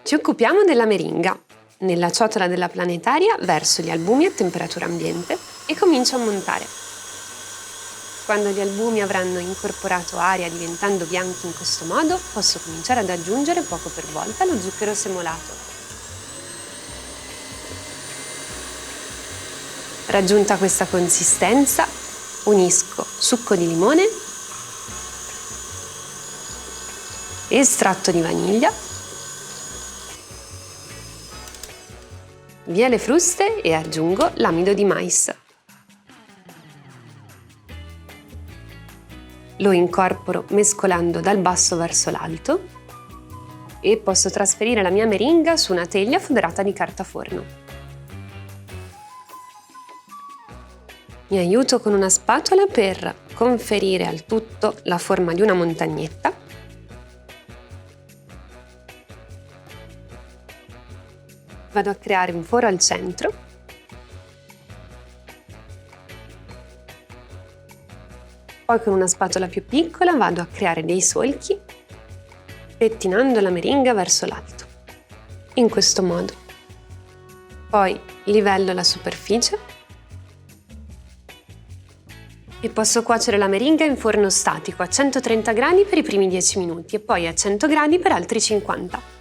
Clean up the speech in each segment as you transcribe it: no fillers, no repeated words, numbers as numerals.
Ci occupiamo della meringa. Nella ciotola della planetaria verso gli albumi a temperatura ambiente e comincio a montare. Quando gli albumi avranno incorporato aria diventando bianchi in questo modo, posso cominciare ad aggiungere poco per volta lo zucchero semolato. Raggiunta questa consistenza, unisco succo di limone, estratto di vaniglia, via le fruste e aggiungo l'amido di mais. Lo incorporo mescolando dal basso verso l'alto e posso trasferire la mia meringa su una teglia foderata di carta forno. Mi aiuto con una spatola per conferire al tutto la forma di una montagnetta. Vado a creare un foro al centro. Poi con una spatola più piccola vado a creare dei solchi, pettinando la meringa verso l'alto, in questo modo. Poi livello la superficie e posso cuocere la meringa in forno statico a 130 gradi per i primi 10 minuti e poi a 100 gradi per altri 50.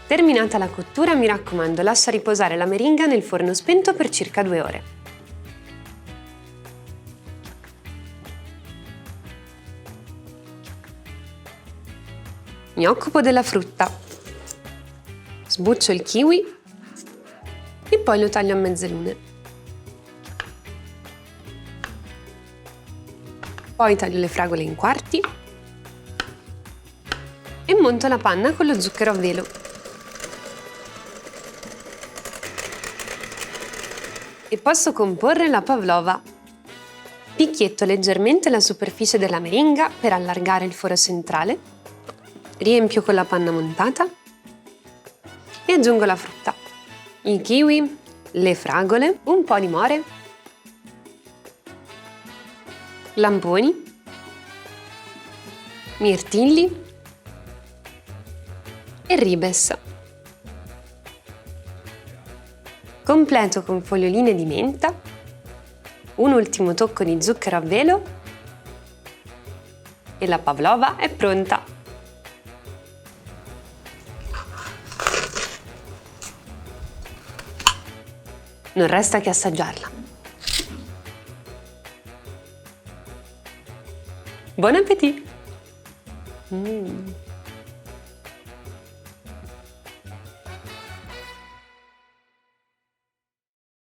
Terminata la cottura, mi raccomando, lascia riposare la meringa nel forno spento per circa 2 ore. Mi occupo della frutta. Sbuccio il kiwi e poi lo taglio a mezzalune. Poi taglio le fragole in quarti e monto la panna con lo zucchero a velo. E posso comporre la pavlova. Picchietto leggermente la superficie della meringa per allargare il foro centrale, riempio con la panna montata e aggiungo la frutta, i kiwi, le fragole, un po' di more, lamponi, mirtilli e ribes. Completo con foglioline di menta, un ultimo tocco di zucchero a velo e la pavlova è pronta. Non resta che assaggiarla. Buon appetito!